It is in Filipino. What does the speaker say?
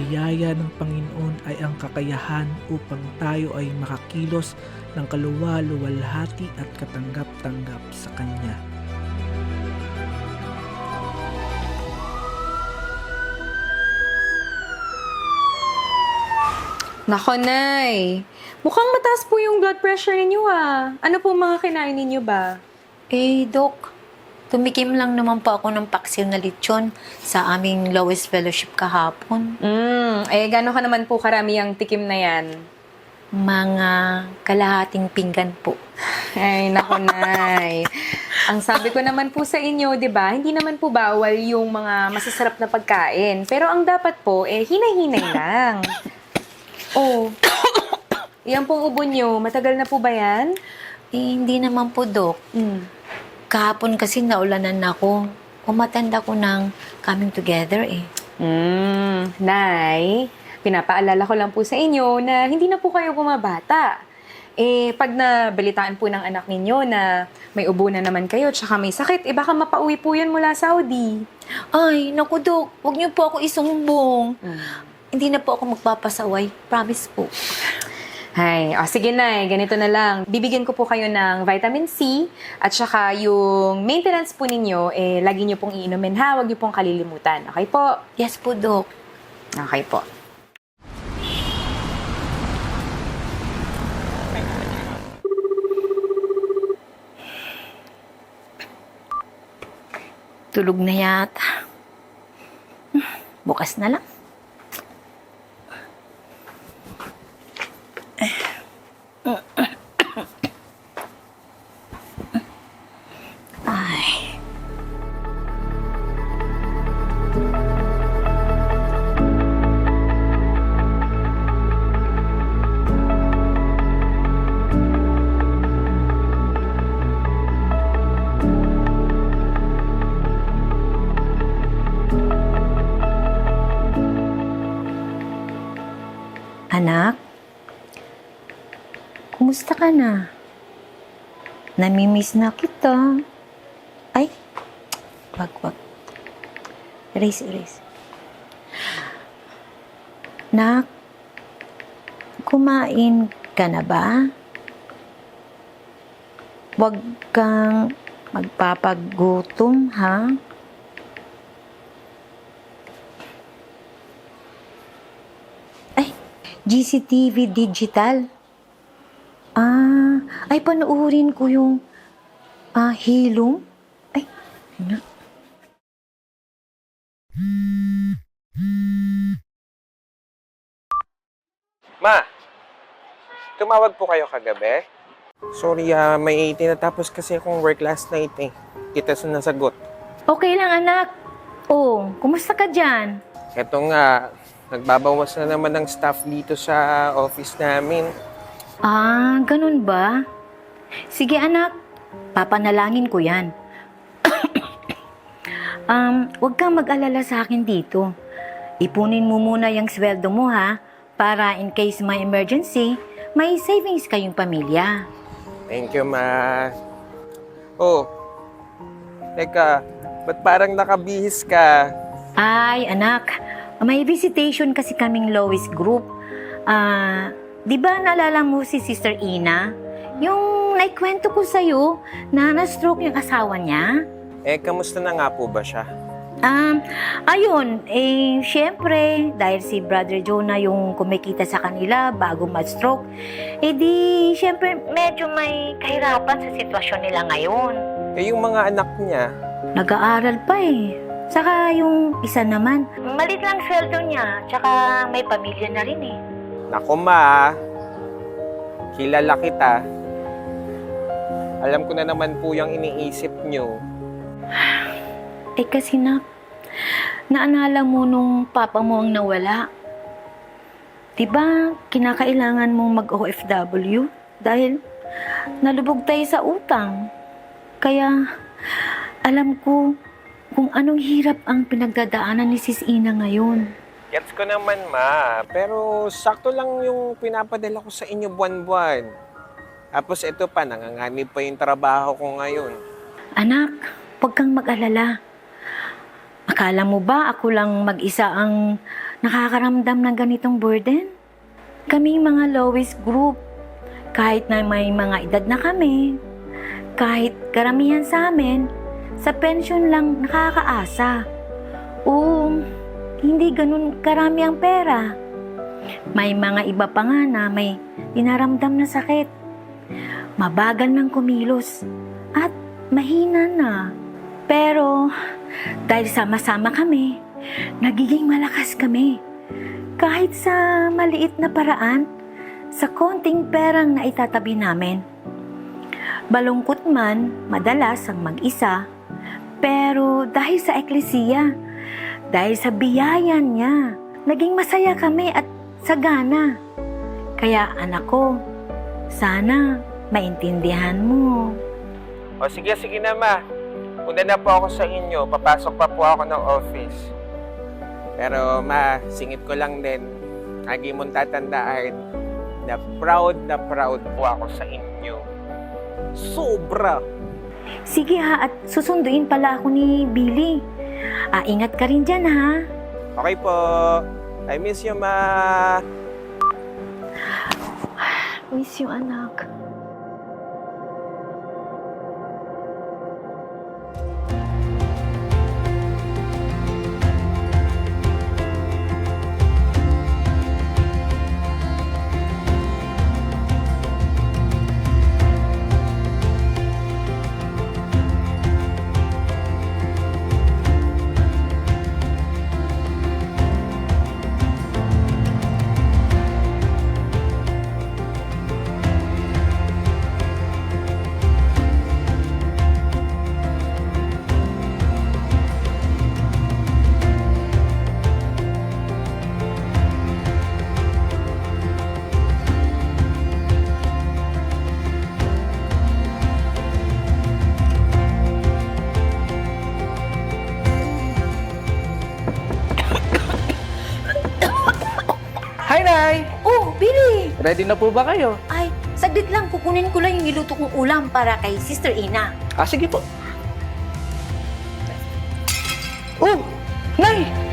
biyaya ng Panginoon ay ang kakayahan upang tayo ay makakilos ng kaluwa-luwalhati at katanggap-tanggap sa Kanya. Nako, Nay. Mukhang mataas po yung blood pressure ninyo ah. Ano po mga kinain ninyo ba? Dok, tumikim lang naman po ako ng paksiw na lechon sa aming lowest fellowship kahapon. Gano'n ka naman po karami ang tikim na yan? Mga kalahating pinggan po. Ay, nako, Nay. Ang sabi ko naman po sa inyo, di ba, hindi naman po bawal yung mga masasarap na pagkain. Pero ang dapat po, hinay-hinay lang. Oh, yan pong ubo nyo. Matagal na po ba yan? Hindi naman po, Dok. Kahapon kasi naulanan ako. Umatanda ko ng coming together Nay, pinapaalala ko lang po sa inyo na hindi na po kayo bumabata. Pag nabalitaan po ng anak ninyo na may ubo na naman kayo tsaka may sakit, baka mapauwi po yun mula Saudi. Ay, naku, Dok. Huwag niyo po ako isumbong. Hindi na po ako magpapasaway. Promise po. Ay, sige Nay, ganito na lang. Bibigyan ko po kayo ng vitamin C at saka yung maintenance po ninyo, lagi nyo pong iinumin ha. Huwag nyo pong kalilimutan. Okay po? Yes po, Dok. Okay po. Tulog na yata. Bukas na lang. Ay. Anak, kumusta ka na? Namimiss na kita. Ay, wag. Erase. Nak, kumain ka na ba? Wag kang magpapagutom, ha? GCTV Digital. Ay panoorin ko yung Hilong. Ay, ano? Ma, tumawag po kayo kagabi? Sorry, may tinatapos kasi akong work last night Kita sa nasagot. Okay lang, anak. Oh, kumusta ka dyan? Eto nga, nagbabawas na naman ng staff dito sa office namin. Ganun ba? Sige, anak. Papanalangin ko yan. Huwag kang mag-alala sa akin dito. Ipunin mo muna yung sweldo mo, ha? Para in case may emergency, may savings kayong pamilya. Thank you, Ma. Oh, teka, ba't parang nakabihis ka? Ay, anak. May visitation kasi kaming Lois Group. Di ba naalala mo si Sister Ina? Yung naikwento ko sa'yo na na-stroke yung asawa niya? Kamusta na nga po ba siya? Ayun, syempre, dahil si Brother Jonah yung kumikita sa kanila bago ma-stroke, syempre, medyo may kahirapan sa sitwasyon nila ngayon. Yung mga anak niya? Nag-aaral pa Saka yung isa naman, malit lang sweldo niya, tsaka may pamilya na rin Naku, Ma. Kilala kita. Alam ko na naman po yung iniisip niyo. Kasi naalala mo nung papa mo ang nawala. Diba, kinakailangan mong mag-OFW dahil nalubog tayo sa utang. Kaya, alam ko kung anong hirap ang pinagdadaanan ni Sis Ina ngayon. Gets ko naman, Ma. Pero sakto lang yung pinapadala ko sa inyo buwan-buwan. Tapos ito pa, nanganganib pa yung trabaho ko ngayon. Anak, huwag kang mag-alala. Akala mo ba ako lang mag-isa ang nakakaramdam ng ganitong burden? Kaming mga lowest group, kahit na may mga edad na kami, kahit karamihan sa amin, sa pension lang nakakaasa. O hindi ganun karami ang pera. May mga iba pa nga na may dinaramdam na sakit. Mabagal ng kumilos at mahina na. Pero dahil sama-sama kami, nagiging malakas kami. Kahit sa maliit na paraan, sa konting perang na itatabi namin. Balungkot man, madalas ang mag-isa, pero dahil sa eklesiya, dahil sa biyaya niya, naging masaya kami at sagana. Kaya anak ko, sana maintindihan mo. O sige na ma. Una na po ako sa inyo. Papasok pa po ako ng office. Pero ma, singit ko lang din. Lagi mong tatandaan na proud po ako sa inyo. Sobra! Sige ha, at susunduin pala ako ni Billy. Ingat ka rin dyan ha. Okay po. I miss you, ma. Miss you, anak. Hi, Nay! Oh, Billy! Ready na po ba kayo? Ay, saglit lang. Kukunin ko lang yung niluto kong ulam para kay Sister Ina. Sige po. Oh! Nay!